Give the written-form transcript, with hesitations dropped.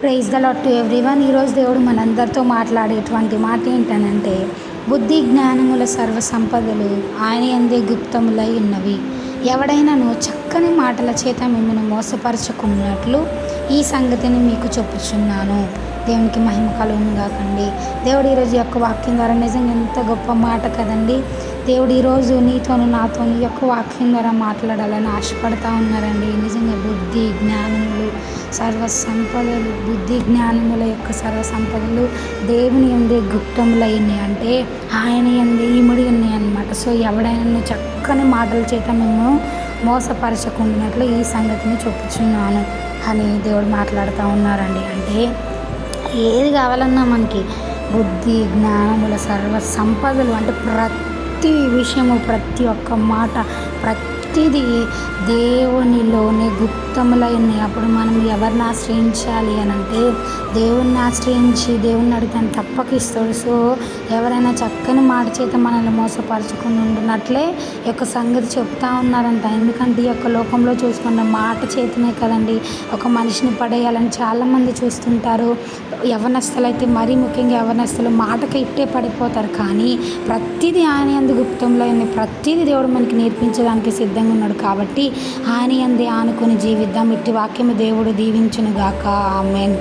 Praise the lord to everyone. ఈరోజు దేవుడు మనందరితో మాట్లాడేటువంటి మాట ఏంటనంటే, బుద్ధి జ్ఞానముల సర్వ సంపదలు ఆయన యందే గుప్తములై ఉన్నవి. ఎవడైనాను చక్కని మాటల చేత మిమ్మల్ని మోసపరచుకున్నట్లు ఈ సంగతిని మీకు చెప్పుచున్నాను. దేవునికి మహిమ కలుగును గాకండి. దేవుడు ఈరోజు యొక్క వాక్యం ద్వారా నిజంగా ఎంత గొప్ప మాట కదండి. దేవుడు ఈరోజు నీతోను నాతోను ఈ యొక్క వాక్యం ద్వారా మాట్లాడాలని ఆశపడతా ఉన్నారండి. నిజంగా బుద్ధి జ్ఞానములు సర్వ సంపదలు, బుద్ధి జ్ఞానముల యొక్క సర్వ సంపదలు దేవుని యందే గుప్తములైనవి, అంటే ఆయన యందే ఇమిడి ఉన్నాయి అన్నమాట. సో ఎవడైనా చక్కని మాటల చేత మేము మోసపరచకుండానట్లు ఈ సంగతిని చెప్పుచున్నాను అని దేవుడు మాట్లాడుతూ ఉన్నారండి. అంటే ఏది కావాలన్నా మనకి బుద్ధి జ్ఞానముల సర్వ సంపదలు, అంటే ప్రతి విషయము, ప్రతి ఒక్క మాట, ప్రతిదీ దేవునిలోనే గుప్తములై ఉన్నాయి. అప్పుడు మనం ఎవరిని ఆశ్రయించాలి అని అంటే దేవుణ్ణి ఆశ్రయించి దేవుణ్ణి అడిగితే తప్పక ఇస్తాడు. సో ఎవరైనా చక్కని మాట చేత మనల్ని మోసపరచుకుని ఉంటున్నట్లే ఈ యొక్క సంగతి చెప్తా ఉన్నారంట. ఎందుకంటే ఈ యొక్క లోకంలో చూసుకున్న మాట చేతనే కదండి ఒక మనిషిని పడేయాలని చాలామంది చూస్తుంటారు. యవనస్తులు అయితే మరీ ముఖ్యంగా యవనస్తులు మాటకి ఇట్టే పడిపోతారు. కానీ ప్రతిదీ ఆయన యందు గుప్తంలో ప్రతిదీ దేవుడు మనకి నేర్పించడానికి సిద్ధంగా ఉన్నాడు. కాబట్టి ఆయన యందే ఆనుకొని జీవిద్దాం. ఇట్టి వాక్యము దేవుడు దీవించును గాక. ఆమేన్.